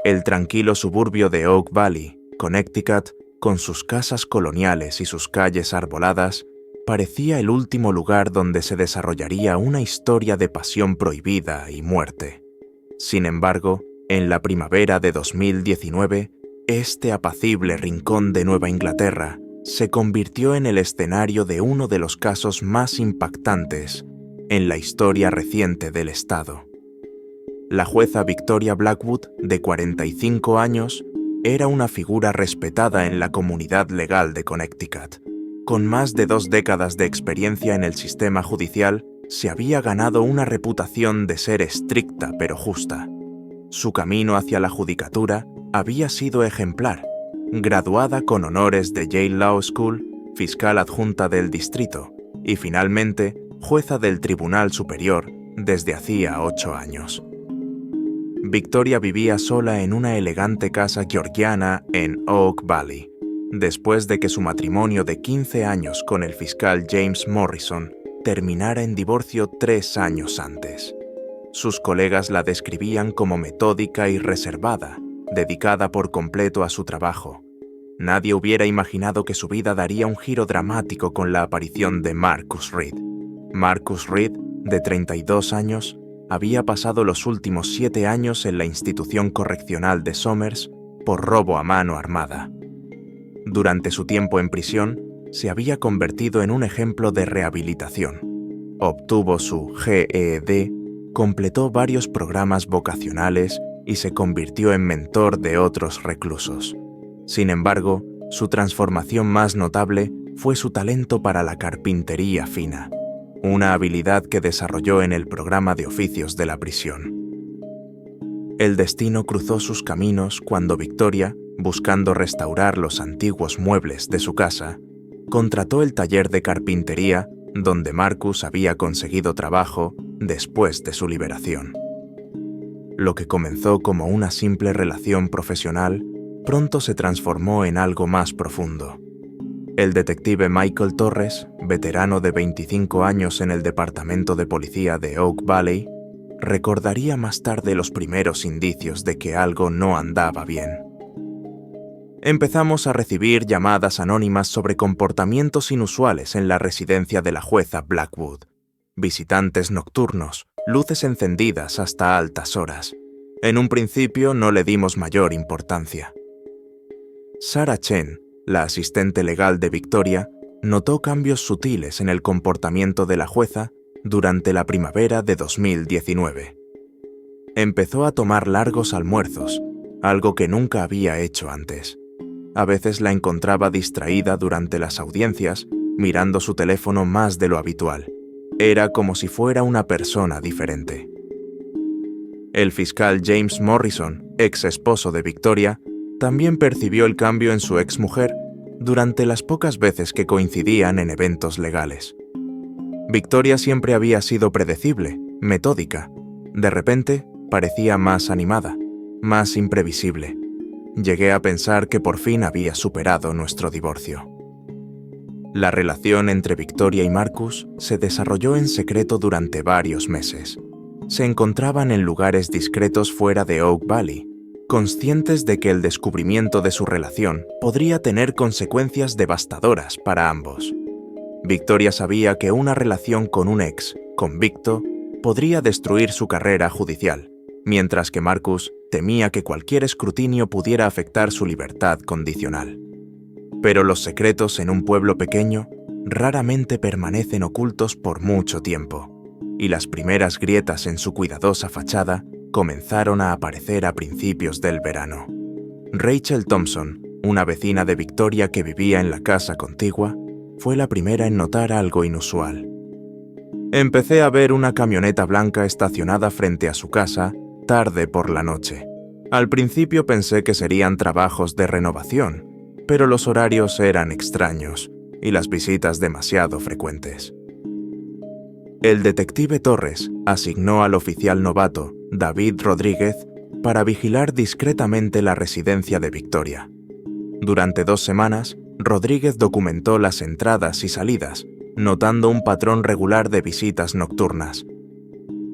El tranquilo suburbio de Oak Valley, Connecticut, con sus casas coloniales y sus calles arboladas, parecía el último lugar donde se desarrollaría una historia de pasión prohibida y muerte. Sin embargo, en la primavera de 2019, este apacible rincón de Nueva Inglaterra se convirtió en el escenario de uno de los casos más impactantes en la historia reciente del estado. La jueza Victoria Blackwood, de 45 años, era una figura respetada en la comunidad legal de Connecticut. Con más de 2 décadas de experiencia en el sistema judicial, se había ganado una reputación de ser estricta pero justa. Su camino hacia la judicatura había sido ejemplar. Graduada con honores de Yale Law School, fiscal adjunta del distrito y finalmente jueza del Tribunal Superior desde hacía 8 años. Victoria vivía sola en una elegante casa georgiana en Oak Valley, después de que su matrimonio de 15 años con el fiscal James Morrison terminara en divorcio 3 años antes. Sus colegas la describían como metódica y reservada, dedicada por completo a su trabajo. Nadie hubiera imaginado que su vida daría un giro dramático con la aparición de Marcus Reed. Marcus Reed, de 32 años, había pasado los últimos 7 años en la institución correccional de Somers por robo a mano armada. Durante su tiempo en prisión, se había convertido en un ejemplo de rehabilitación. Obtuvo su GED, completó varios programas vocacionales y se convirtió en mentor de otros reclusos. Sin embargo, su transformación más notable fue su talento para la carpintería fina, una habilidad que desarrolló en el programa de oficios de la prisión. El destino cruzó sus caminos cuando Victoria, buscando restaurar los antiguos muebles de su casa, contrató el taller de carpintería donde Marcus había conseguido trabajo después de su liberación. Lo que comenzó como una simple relación profesional pronto se transformó en algo más profundo. El detective Michael Torres, veterano de 25 años en el Departamento de Policía de Oak Valley, recordaría más tarde los primeros indicios de que algo no andaba bien. Empezamos a recibir llamadas anónimas sobre comportamientos inusuales en la residencia de la jueza Blackwood. Visitantes nocturnos, luces encendidas hasta altas horas. En un principio no le dimos mayor importancia. Sarah Chen, la asistente legal de Victoria, notó cambios sutiles en el comportamiento de la jueza durante la primavera de 2019. Empezó a tomar largos almuerzos, algo que nunca había hecho antes. A veces la encontraba distraída durante las audiencias, mirando su teléfono más de lo habitual. Era como si fuera una persona diferente. El fiscal James Morrison, ex esposo de Victoria, también percibió el cambio en su exmujer durante las pocas veces que coincidían en eventos legales. Victoria siempre había sido predecible, metódica. De repente, parecía más animada, más imprevisible. Llegué a pensar que por fin había superado nuestro divorcio. La relación entre Victoria y Marcus se desarrolló en secreto durante varios meses. Se encontraban en lugares discretos fuera de Oak Valley, conscientes de que el descubrimiento de su relación podría tener consecuencias devastadoras para ambos. Victoria sabía que una relación con un ex convicto podría destruir su carrera judicial, mientras que Marcus temía que cualquier escrutinio pudiera afectar su libertad condicional. Pero los secretos en un pueblo pequeño raramente permanecen ocultos por mucho tiempo, y las primeras grietas en su cuidadosa fachada comenzaron a aparecer a principios del verano. Rachel Thompson, una vecina de Victoria que vivía en la casa contigua, fue la primera en notar algo inusual. Empecé a ver una camioneta blanca estacionada frente a su casa tarde por la noche. Al principio pensé que serían trabajos de renovación, pero los horarios eran extraños y las visitas demasiado frecuentes. El detective Torres asignó al oficial novato, David Rodríguez, para vigilar discretamente la residencia de Victoria. Durante 2 semanas, Rodríguez documentó las entradas y salidas, notando un patrón regular de visitas nocturnas.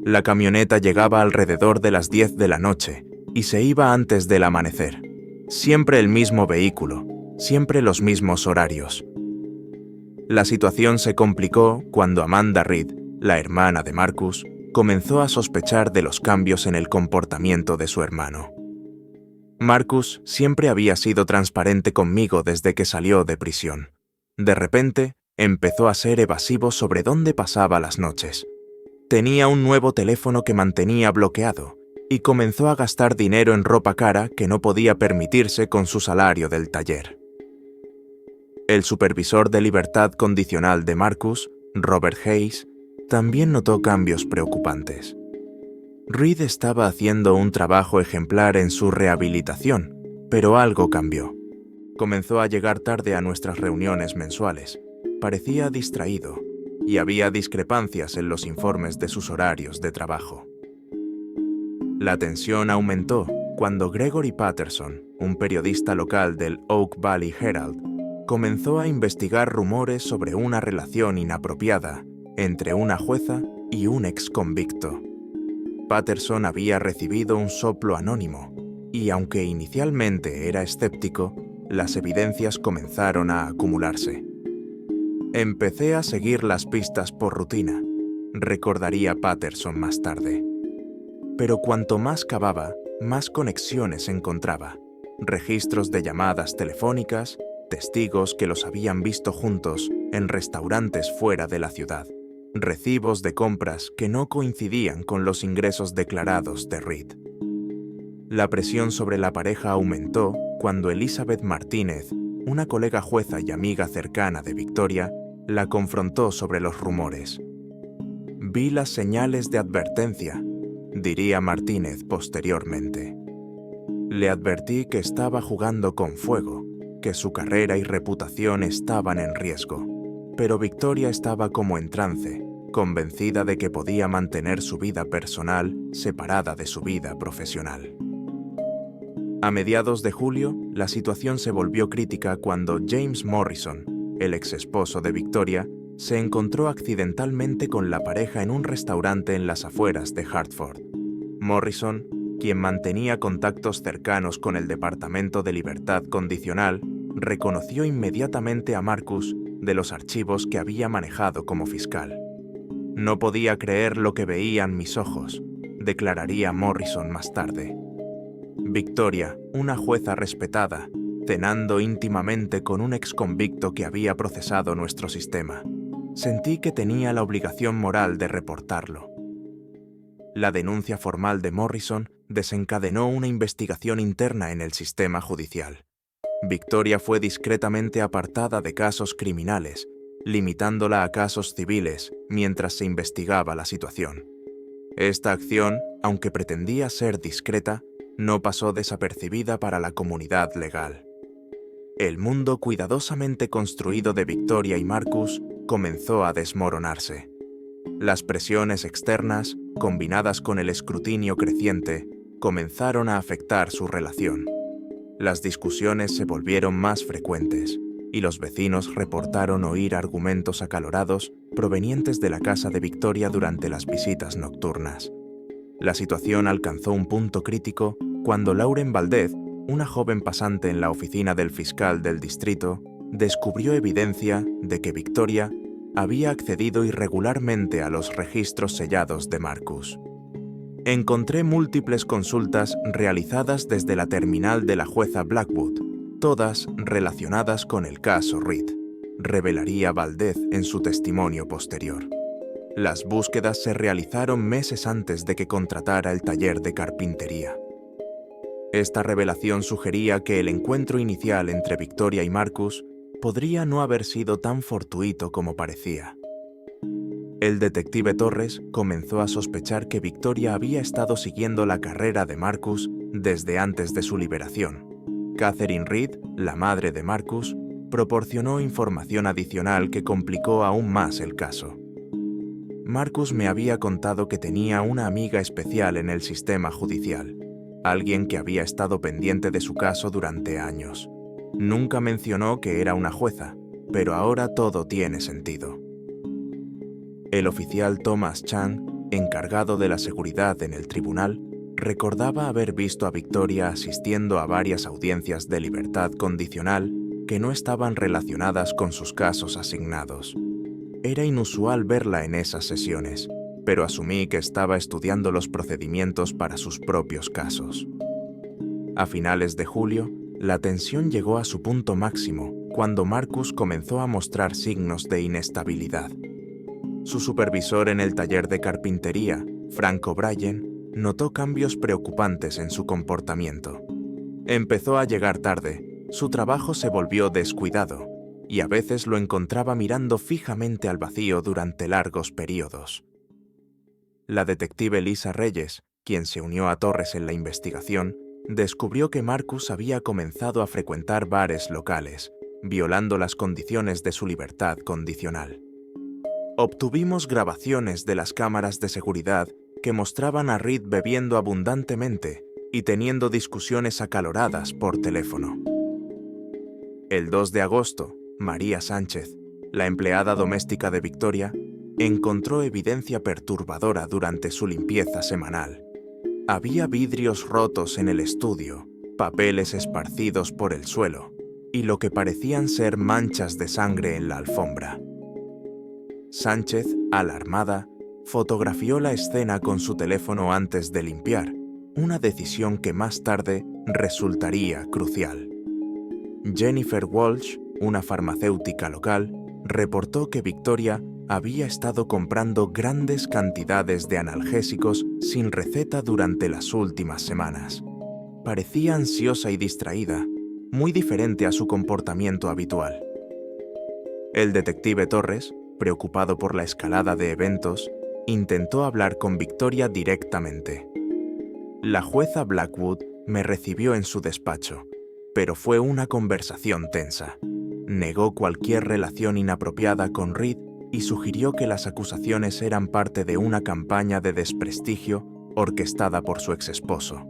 La camioneta llegaba alrededor de las 10 de la noche y se iba antes del amanecer. Siempre el mismo vehículo, siempre los mismos horarios. La situación se complicó cuando Amanda Reed, la hermana de Marcus, comenzó a sospechar de los cambios en el comportamiento de su hermano. Marcus siempre había sido transparente conmigo desde que salió de prisión. De repente, empezó a ser evasivo sobre dónde pasaba las noches. Tenía un nuevo teléfono que mantenía bloqueado y comenzó a gastar dinero en ropa cara que no podía permitirse con su salario del taller. El supervisor de libertad condicional de Marcus, Robert Hayes, también notó cambios preocupantes. Reed estaba haciendo un trabajo ejemplar en su rehabilitación, pero algo cambió. Comenzó a llegar tarde a nuestras reuniones mensuales, parecía distraído, y había discrepancias en los informes de sus horarios de trabajo. La tensión aumentó cuando Gregory Patterson, un periodista local del Oak Valley Herald, comenzó a investigar rumores sobre una relación inapropiada entre una jueza y un exconvicto. Patterson había recibido un soplo anónimo y, aunque inicialmente era escéptico, las evidencias comenzaron a acumularse. Empecé a seguir las pistas por rutina, recordaría Patterson más tarde. Pero cuanto más cavaba, más conexiones encontraba. Registros de llamadas telefónicas, testigos que los habían visto juntos en restaurantes fuera de la ciudad, recibos de compras que no coincidían con los ingresos declarados de Reed. La presión sobre la pareja aumentó cuando Elizabeth Martínez, una colega jueza y amiga cercana de Victoria, la confrontó sobre los rumores. «Vi las señales de advertencia», diría Martínez posteriormente. «Le advertí que estaba jugando con fuego, que su carrera y reputación estaban en riesgo, pero Victoria estaba como en trance, convencida de que podía mantener su vida personal separada de su vida profesional». A mediados de julio, la situación se volvió crítica cuando James Morrison, el exesposo de Victoria, se encontró accidentalmente con la pareja en un restaurante en las afueras de Hartford. Morrison, quien mantenía contactos cercanos con el Departamento de Libertad Condicional, reconoció inmediatamente a Marcus de los archivos que había manejado como fiscal. «No podía creer lo que veían mis ojos», declararía Morrison más tarde. Victoria, una jueza respetada, cenando íntimamente con un exconvicto que había procesado nuestro sistema. Sentí que tenía la obligación moral de reportarlo. La denuncia formal de Morrison desencadenó una investigación interna en el sistema judicial. Victoria fue discretamente apartada de casos criminales, limitándola a casos civiles mientras se investigaba la situación. Esta acción, aunque pretendía ser discreta, no pasó desapercibida para la comunidad legal. El mundo cuidadosamente construido de Victoria y Marcus comenzó a desmoronarse. Las presiones externas, combinadas con el escrutinio creciente, comenzaron a afectar su relación. Las discusiones se volvieron más frecuentes y los vecinos reportaron oír argumentos acalorados provenientes de la casa de Victoria durante las visitas nocturnas. La situación alcanzó un punto crítico cuando Lauren Valdez, una joven pasante en la oficina del fiscal del distrito, descubrió evidencia de que Victoria había accedido irregularmente a los registros sellados de Marcus. Encontré múltiples consultas realizadas desde la terminal de la jueza Blackwood, todas relacionadas con el caso Reed, revelaría Valdez en su testimonio posterior. Las búsquedas se realizaron meses antes de que contratara el taller de carpintería. Esta revelación sugería que el encuentro inicial entre Victoria y Marcus podría no haber sido tan fortuito como parecía. El detective Torres comenzó a sospechar que Victoria había estado siguiendo la carrera de Marcus desde antes de su liberación. Catherine Reed, la madre de Marcus, proporcionó información adicional que complicó aún más el caso. Marcus me había contado que tenía una amiga especial en el sistema judicial, alguien que había estado pendiente de su caso durante años. Nunca mencionó que era una jueza, pero ahora todo tiene sentido. El oficial Thomas Chang, encargado de la seguridad en el tribunal, Recordaba haber visto a Victoria asistiendo a varias audiencias de libertad condicional que no estaban relacionadas con sus casos asignados. Era inusual verla en esas sesiones, pero asumí que estaba estudiando los procedimientos para sus propios casos. A finales de julio, la tensión llegó a su punto máximo cuando Marcus comenzó a mostrar signos de inestabilidad. Su supervisor en el taller de carpintería, Frank O'Brien, notó cambios preocupantes en su comportamiento. Empezó a llegar tarde, su trabajo se volvió descuidado, y a veces lo encontraba mirando fijamente al vacío durante largos periodos. La detective Lisa Reyes, quien se unió a Torres en la investigación, descubrió que Marcus había comenzado a frecuentar bares locales, violando las condiciones de su libertad condicional. Obtuvimos grabaciones de las cámaras de seguridad que mostraban a Reed bebiendo abundantemente y teniendo discusiones acaloradas por teléfono. El 2 de agosto, María Sánchez, la empleada doméstica de Victoria, encontró evidencia perturbadora durante su limpieza semanal. Había vidrios rotos en el estudio, papeles esparcidos por el suelo y lo que parecían ser manchas de sangre en la alfombra. Sánchez, alarmada, fotografió la escena con su teléfono antes de limpiar, una decisión que más tarde resultaría crucial. Jennifer Walsh, una farmacéutica local, reportó que Victoria había estado comprando grandes cantidades de analgésicos sin receta durante las últimas semanas. Parecía ansiosa y distraída, muy diferente a su comportamiento habitual. El detective Torres, preocupado por la escalada de eventos, intentó hablar con Victoria directamente. La jueza Blackwood me recibió en su despacho, pero fue una conversación tensa. Negó cualquier relación inapropiada con Reed y sugirió que las acusaciones eran parte de una campaña de desprestigio orquestada por su exesposo.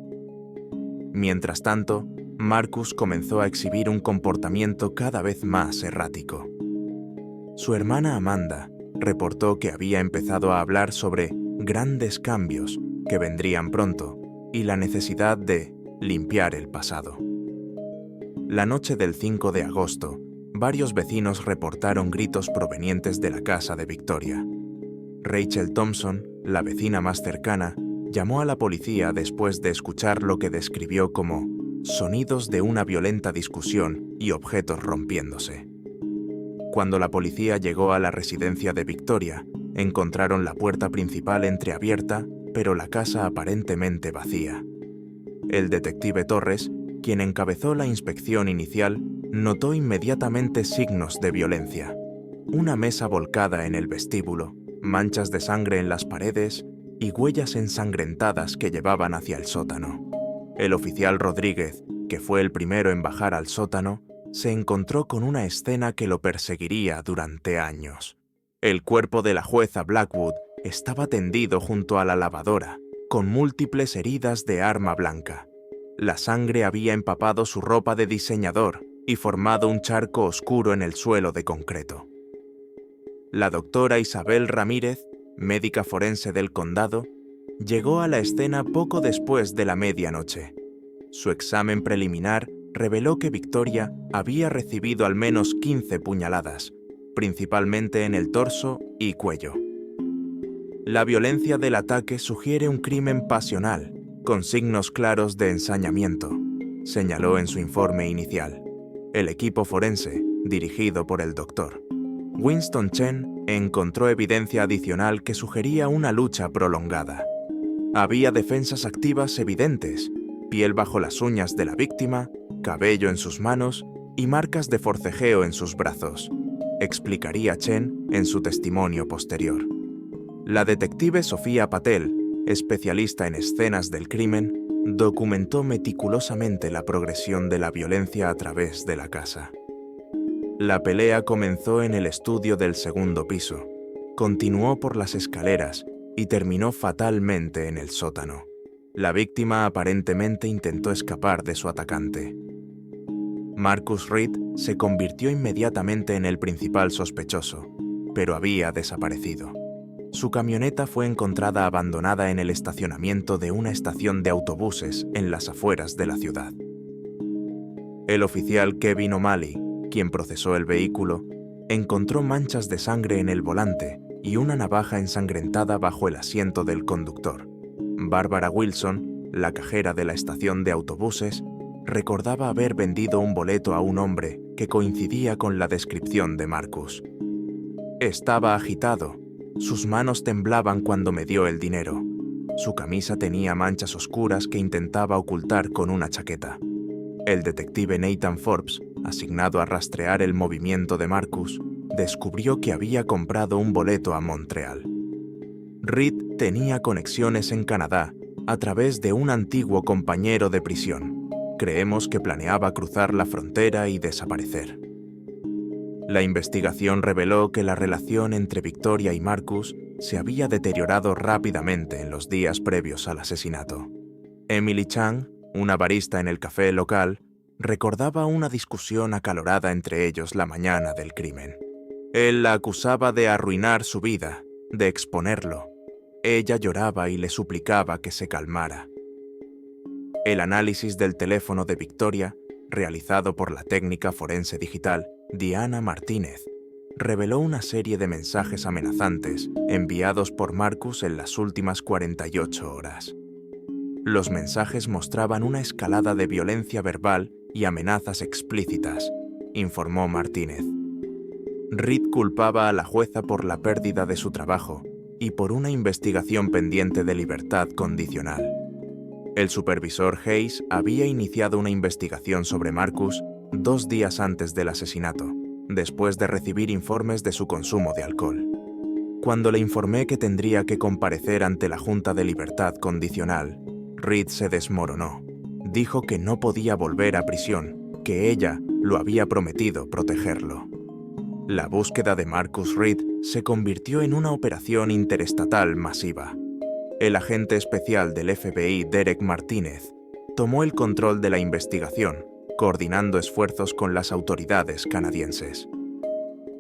Mientras tanto, Marcus comenzó a exhibir un comportamiento cada vez más errático. Su hermana Amanda reportó que había empezado a hablar sobre grandes cambios que vendrían pronto y la necesidad de limpiar el pasado. La noche del 5 de agosto, varios vecinos reportaron gritos provenientes de la casa de Victoria. Rachel Thompson, la vecina más cercana, llamó a la policía después de escuchar lo que describió como sonidos de una violenta discusión y objetos rompiéndose. Cuando la policía llegó a la residencia de Victoria, encontraron la puerta principal entreabierta, pero la casa aparentemente vacía. El detective Torres, quien encabezó la inspección inicial, notó inmediatamente signos de violencia. Una mesa volcada en el vestíbulo, manchas de sangre en las paredes y huellas ensangrentadas que llevaban hacia el sótano. El oficial Rodríguez, que fue el primero en bajar al sótano, se encontró con una escena que lo perseguiría durante años. El cuerpo de la jueza Blackwood estaba tendido junto a la lavadora, con múltiples heridas de arma blanca. La sangre había empapado su ropa de diseñador y formado un charco oscuro en el suelo de concreto. La doctora Isabel Ramírez, médica forense del condado, llegó a la escena poco después de la medianoche. Su examen preliminar reveló que Victoria había recibido al menos 15 puñaladas, principalmente en el torso y cuello. La violencia del ataque sugiere un crimen pasional, con signos claros de ensañamiento, señaló en su informe inicial. El equipo forense, dirigido por el Dr. Winston Chen, encontró evidencia adicional que sugería una lucha prolongada. Había defensas activas evidentes, piel bajo las uñas de la víctima, cabello en sus manos y marcas de forcejeo en sus brazos, explicaría Chen en su testimonio posterior. La detective Sofía Patel, especialista en escenas del crimen, documentó meticulosamente la progresión de la violencia a través de la casa. La pelea comenzó en el estudio del segundo piso, continuó por las escaleras y terminó fatalmente en el sótano. La víctima aparentemente intentó escapar de su atacante. Marcus Reed se convirtió inmediatamente en el principal sospechoso, pero había desaparecido. Su camioneta fue encontrada abandonada en el estacionamiento de una estación de autobuses en las afueras de la ciudad. El oficial Kevin O'Malley, quien procesó el vehículo, encontró manchas de sangre en el volante y una navaja ensangrentada bajo el asiento del conductor. Barbara Wilson, la cajera de la estación de autobuses, recordaba haber vendido un boleto a un hombre que coincidía con la descripción de Marcus. Estaba agitado. Sus manos temblaban cuando me dio el dinero. Su camisa tenía manchas oscuras que intentaba ocultar con una chaqueta. El detective Nathan Forbes, asignado a rastrear el movimiento de Marcus, descubrió que había comprado un boleto a Montreal. Reed tenía conexiones en Canadá a través de un antiguo compañero de prisión. Creemos que planeaba cruzar la frontera y desaparecer. La investigación reveló que la relación entre Victoria y Marcus se había deteriorado rápidamente en los días previos al asesinato. Emily Chang, una barista en el café local, recordaba una discusión acalorada entre ellos la mañana del crimen. Él la acusaba de arruinar su vida, de exponerlo. Ella lloraba y le suplicaba que se calmara. El análisis del teléfono de Victoria, realizado por la técnica forense digital Diana Martínez, reveló una serie de mensajes amenazantes enviados por Marcus en las últimas 48 horas. Los mensajes mostraban una escalada de violencia verbal y amenazas explícitas, informó Martínez. Reed culpaba a la jueza por la pérdida de su trabajo y por una investigación pendiente de libertad condicional. El supervisor Hayes había iniciado una investigación sobre Marcus 2 días antes del asesinato, después de recibir informes de su consumo de alcohol. Cuando le informé que tendría que comparecer ante la Junta de Libertad Condicional, Reed se desmoronó. Dijo que no podía volver a prisión, que ella lo había prometido protegerlo. La búsqueda de Marcus Reed se convirtió en una operación interestatal masiva. El agente especial del FBI Derek Martínez tomó el control de la investigación, coordinando esfuerzos con las autoridades canadienses.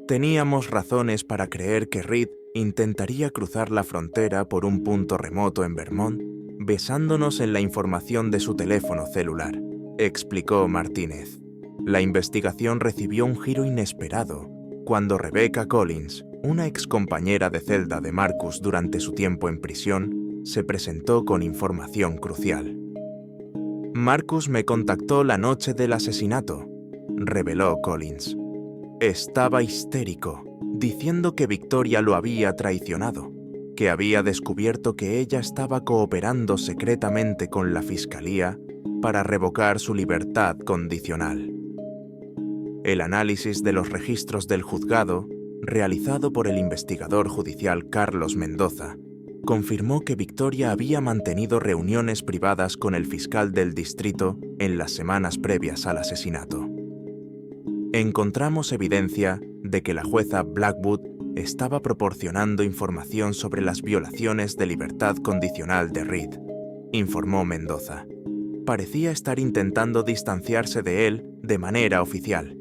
Teníamos razones para creer que Reed intentaría cruzar la frontera por un punto remoto en Vermont, basándonos en la información de su teléfono celular, explicó Martínez. La investigación recibió un giro inesperado cuando Rebecca Collins, una excompañera de celda de Marcus durante su tiempo en prisión, se presentó con información crucial. Marcus me contactó la noche del asesinato, reveló Collins. Estaba histérico, diciendo que Victoria lo había traicionado, que había descubierto que ella estaba cooperando secretamente con la fiscalía para revocar su libertad condicional. El análisis de los registros del juzgado, realizado por el investigador judicial Carlos Mendoza, confirmó que Victoria había mantenido reuniones privadas con el fiscal del distrito en las semanas previas al asesinato. Encontramos evidencia de que la jueza Blackwood estaba proporcionando información sobre las violaciones de libertad condicional de Reed, informó Mendoza. Parecía estar intentando distanciarse de él de manera oficial.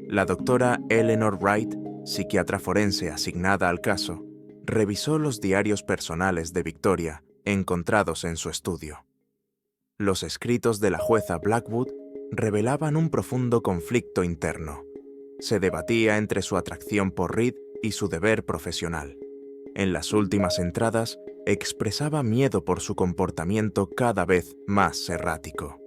La doctora Eleanor Wright, psiquiatra forense asignada al caso, revisó los diarios personales de Victoria encontrados en su estudio. Los escritos de la jueza Blackwood revelaban un profundo conflicto interno. Se debatía entre su atracción por Reed y su deber profesional. En las últimas entradas, expresaba miedo por su comportamiento cada vez más errático.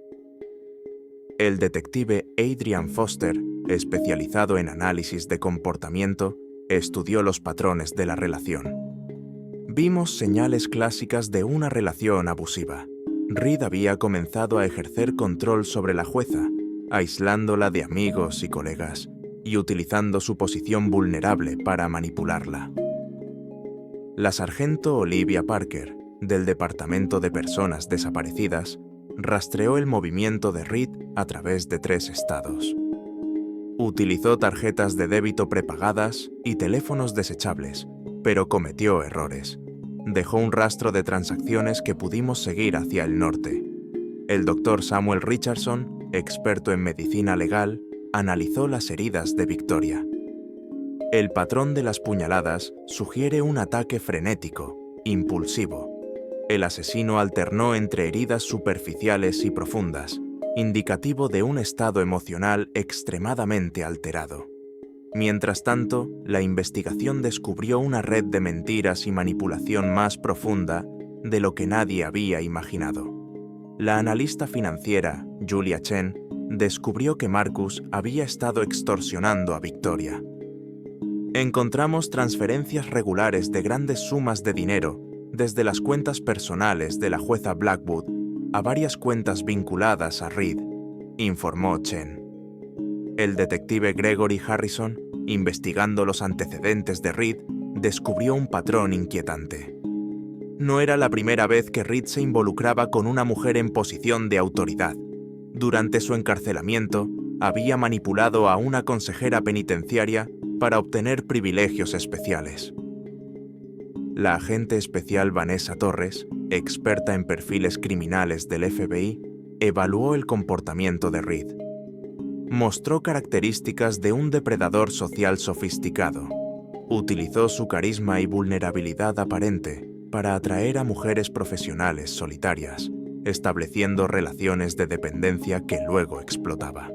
El detective Adrian Foster, especializado en análisis de comportamiento, estudió los patrones de la relación. Vimos señales clásicas de una relación abusiva. Reed había comenzado a ejercer control sobre la jueza, aislándola de amigos y colegas, y utilizando su posición vulnerable para manipularla. La sargento Olivia Parker, del Departamento de Personas Desaparecidas, rastreó el movimiento de Reed a través de 3 estados. Utilizó tarjetas de débito prepagadas y teléfonos desechables, pero cometió errores. Dejó un rastro de transacciones que pudimos seguir hacia el norte. El doctor Samuel Richardson, experto en medicina legal, analizó las heridas de Victoria. El patrón de las puñaladas sugiere un ataque frenético, impulsivo. El asesino alternó entre heridas superficiales y profundas, indicativo de un estado emocional extremadamente alterado. Mientras tanto, la investigación descubrió una red de mentiras y manipulación más profunda de lo que nadie había imaginado. La analista financiera, Julia Chen, descubrió que Marcus había estado extorsionando a Victoria. Encontramos transferencias regulares de grandes sumas de dinero desde las cuentas personales de la jueza Blackwood a varias cuentas vinculadas a Reed, informó Chen. El detective Gregory Harrison, investigando los antecedentes de Reed, descubrió un patrón inquietante. No era la primera vez que Reed se involucraba con una mujer en posición de autoridad. Durante su encarcelamiento, había manipulado a una consejera penitenciaria para obtener privilegios especiales. La agente especial Vanessa Torres, experta en perfiles criminales del FBI, evaluó el comportamiento de Reed. Mostró características de un depredador social sofisticado. Utilizó su carisma y vulnerabilidad aparente para atraer a mujeres profesionales solitarias, estableciendo relaciones de dependencia que luego explotaba.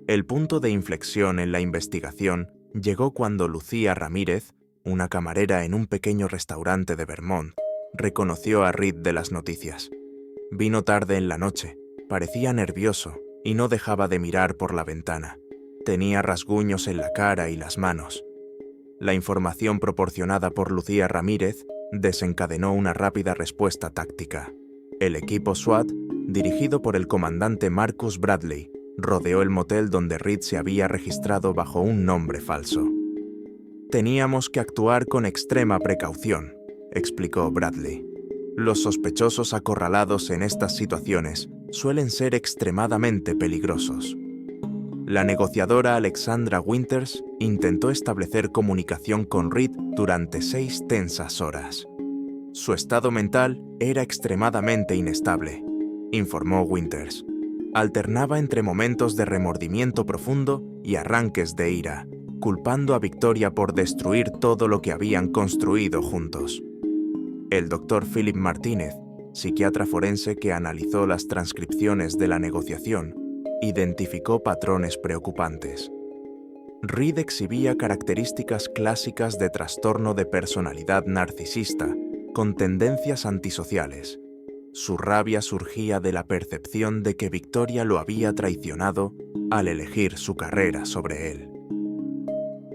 El punto de inflexión en la investigación llegó cuando Lucía Ramírez, una camarera en un pequeño restaurante de Vermont, reconoció a Reed de las noticias. Vino tarde en la noche, parecía nervioso y no dejaba de mirar por la ventana. Tenía rasguños en la cara y las manos. La información proporcionada por Lucía Ramírez desencadenó una rápida respuesta táctica. El equipo SWAT, dirigido por el comandante Marcus Bradley, rodeó el motel donde Reed se había registrado bajo un nombre falso. «Teníamos que actuar con extrema precaución», explicó Bradley. «Los sospechosos acorralados en estas situaciones suelen ser extremadamente peligrosos». La negociadora Alexandra Winters intentó establecer comunicación con Reed durante 6 tensas horas. Su estado mental era extremadamente inestable, informó Winters. Alternaba entre momentos de remordimiento profundo y arranques de ira, culpando a Victoria por destruir todo lo que habían construido juntos. El doctor Philip Martínez, psiquiatra forense que analizó las transcripciones de la negociación, identificó patrones preocupantes. Reed exhibía características clásicas de trastorno de personalidad narcisista, con tendencias antisociales. Su rabia surgía de la percepción de que Victoria lo había traicionado al elegir su carrera sobre él.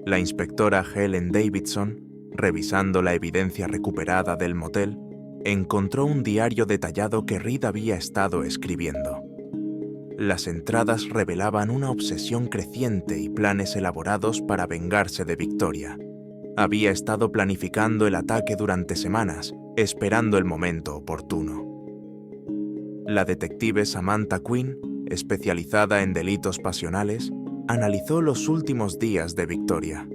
La inspectora Helen Davidson, revisando la evidencia recuperada del motel, encontró un diario detallado que Reed había estado escribiendo. Las entradas revelaban una obsesión creciente y planes elaborados para vengarse de Victoria. Había estado planificando el ataque durante semanas, esperando el momento oportuno. La detective Samantha Quinn, especializada en delitos pasionales, analizó los últimos días de Victoria.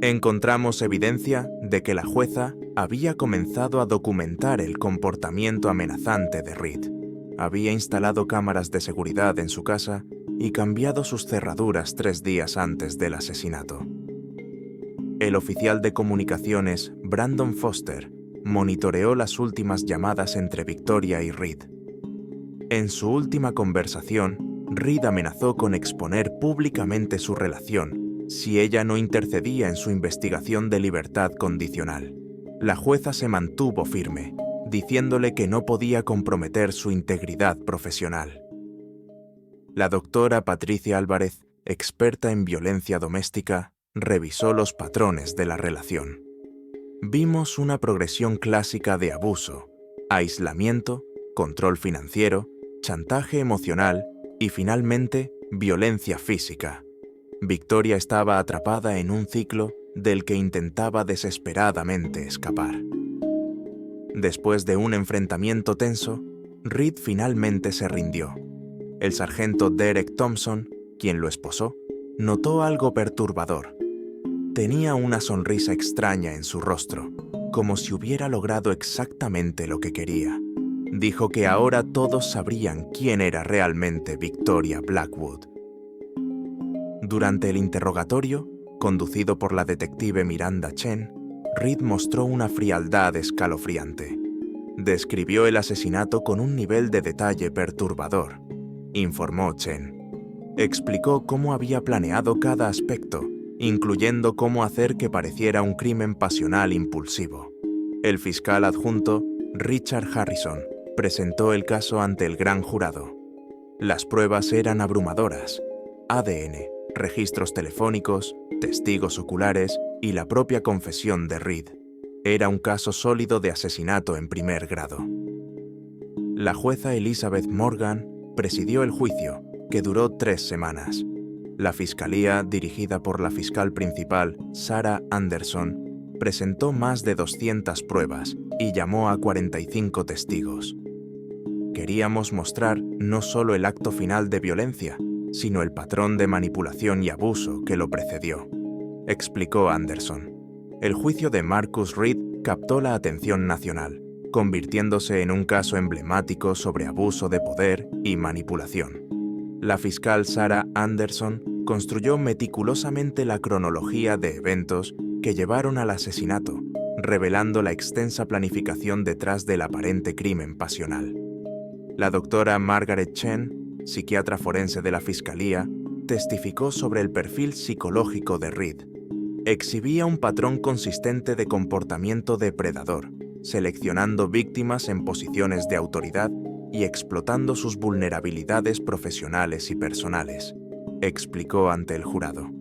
Encontramos evidencia de que la jueza había comenzado a documentar el comportamiento amenazante de Reed. Había instalado cámaras de seguridad en su casa y cambiado sus cerraduras 3 días antes del asesinato. El oficial de comunicaciones, Brandon Foster, monitoreó las últimas llamadas entre Victoria y Reed. En su última conversación, Reed amenazó con exponer públicamente su relación si ella no intercedía en su investigación de libertad condicional. La jueza se mantuvo firme, diciéndole que no podía comprometer su integridad profesional. La doctora Patricia Álvarez, experta en violencia doméstica, revisó los patrones de la relación. Vimos una progresión clásica de abuso, aislamiento, control financiero, chantaje emocional y finalmente violencia física. Victoria estaba atrapada en un ciclo del que intentaba desesperadamente escapar. Después de un enfrentamiento tenso, Reed finalmente se rindió. El sargento Derek Thompson, quien lo esposó, notó algo perturbador. Tenía una sonrisa extraña en su rostro, como si hubiera logrado exactamente lo que quería. Dijo que ahora todos sabrían quién era realmente Victoria Blackwood. Durante el interrogatorio, Conducido por la detective Miranda Chen, Reed mostró una frialdad escalofriante. Describió el asesinato con un nivel de detalle perturbador, informó Chen. Explicó cómo había planeado cada aspecto, incluyendo cómo hacer que pareciera un crimen pasional impulsivo. El fiscal adjunto, Richard Harrison, presentó el caso ante el gran jurado. Las pruebas eran abrumadoras: ADN, registros telefónicos, testigos oculares y la propia confesión de Reed. Era un caso sólido de asesinato en primer grado. La jueza Elizabeth Morgan presidió el juicio, que duró 3 semanas. La fiscalía, dirigida por la fiscal principal, Sarah Anderson, presentó más de 200 pruebas y llamó a 45 testigos. Queríamos mostrar no solo el acto final de violencia, sino el patrón de manipulación y abuso que lo precedió, explicó Anderson. El juicio de Marcus Reed captó la atención nacional, convirtiéndose en un caso emblemático sobre abuso de poder y manipulación. La fiscal Sarah Anderson construyó meticulosamente la cronología de eventos que llevaron al asesinato, revelando la extensa planificación detrás del aparente crimen pasional. La doctora Margaret Chen, psiquiatra forense de la fiscalía, testificó sobre el perfil psicológico de Reed. Exhibía un patrón consistente de comportamiento depredador, seleccionando víctimas en posiciones de autoridad y explotando sus vulnerabilidades profesionales y personales, explicó ante el jurado.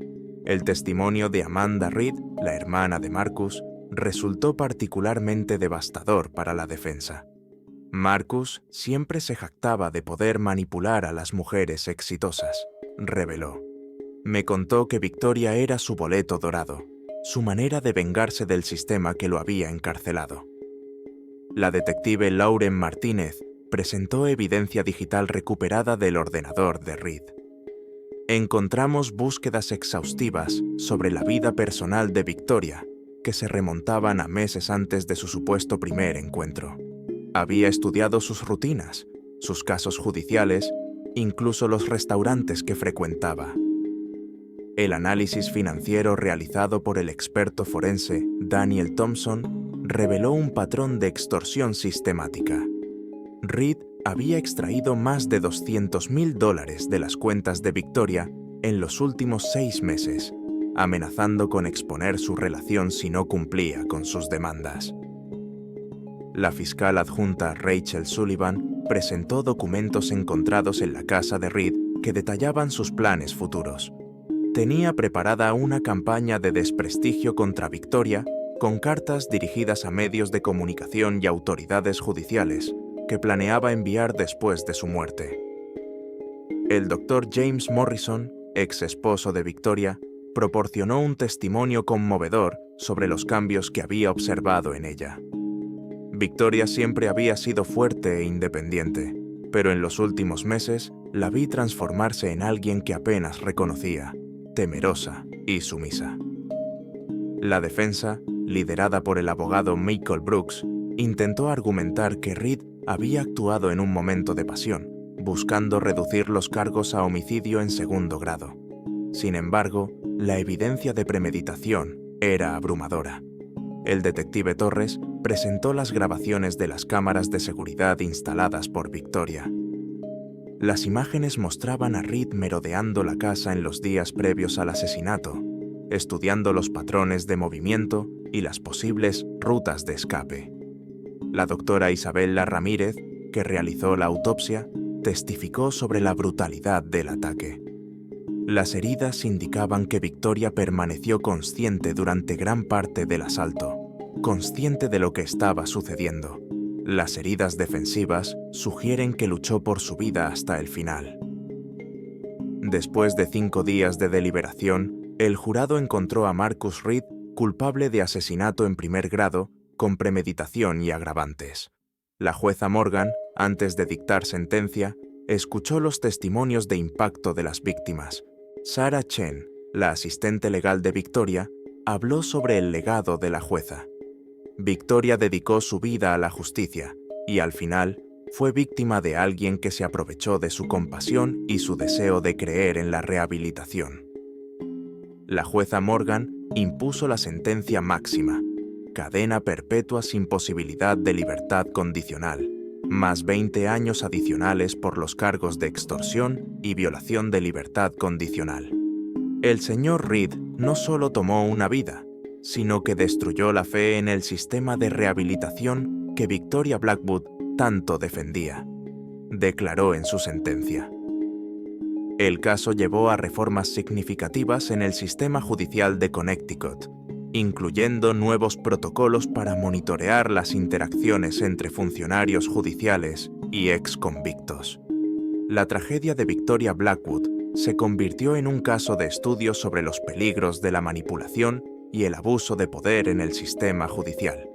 El testimonio de Amanda Reed, la hermana de Marcus, resultó particularmente devastador para la defensa. Marcus siempre se jactaba de poder manipular a las mujeres exitosas, reveló. Me contó que Victoria era su boleto dorado, su manera de vengarse del sistema que lo había encarcelado. La detective Lauren Martínez presentó evidencia digital recuperada del ordenador de Reed. Encontramos búsquedas exhaustivas sobre la vida personal de Victoria, que se remontaban a meses antes de su supuesto primer encuentro. Había estudiado sus rutinas, sus casos judiciales, incluso los restaurantes que frecuentaba. El análisis financiero realizado por el experto forense Daniel Thompson reveló un patrón de extorsión sistemática. Reed había extraído más de $200,000 de las cuentas de Victoria en los últimos 6 meses, amenazando con exponer su relación si no cumplía con sus demandas. La fiscal adjunta Rachel Sullivan presentó documentos encontrados en la casa de Reed que detallaban sus planes futuros. Tenía preparada una campaña de desprestigio contra Victoria con cartas dirigidas a medios de comunicación y autoridades judiciales que planeaba enviar después de su muerte. El Dr. James Morrison, ex esposo de Victoria, proporcionó un testimonio conmovedor sobre los cambios que había observado en ella. Victoria siempre había sido fuerte e independiente, pero en los últimos meses la vi transformarse en alguien que apenas reconocía, temerosa y sumisa. La defensa, liderada por el abogado Michael Brooks, intentó argumentar que Reed había actuado en un momento de pasión, buscando reducir los cargos a homicidio en segundo grado. Sin embargo, la evidencia de premeditación era abrumadora. El detective Torres presentó las grabaciones de las cámaras de seguridad instaladas por Victoria. Las imágenes mostraban a Reed merodeando la casa en los días previos al asesinato, estudiando los patrones de movimiento y las posibles rutas de escape. La doctora Isabella Ramírez, que realizó la autopsia, testificó sobre la brutalidad del ataque. Las heridas indicaban que Victoria permaneció consciente durante gran parte del asalto, consciente de lo que estaba sucediendo. Las heridas defensivas sugieren que luchó por su vida hasta el final. Después de 5 días de deliberación, el jurado encontró a Marcus Reed culpable de asesinato en primer grado con premeditación y agravantes. La jueza Morgan, antes de dictar sentencia, escuchó los testimonios de impacto de las víctimas. Sarah Chen, la asistente legal de Victoria, habló sobre el legado de la jueza. Victoria dedicó su vida a la justicia y, al final, fue víctima de alguien que se aprovechó de su compasión y su deseo de creer en la rehabilitación. La jueza Morgan impuso la sentencia máxima: cadena perpetua sin posibilidad de libertad condicional, más 20 años adicionales por los cargos de extorsión y violación de libertad condicional. El señor Reed no solo tomó una vida, sino que destruyó la fe en el sistema de rehabilitación que Victoria Blackwood tanto defendía, declaró en su sentencia. El caso llevó a reformas significativas en el sistema judicial de Connecticut, incluyendo nuevos protocolos para monitorear las interacciones entre funcionarios judiciales y exconvictos. La tragedia de Victoria Blackwood se convirtió en un caso de estudio sobre los peligros de la manipulación y el abuso de poder en el sistema judicial.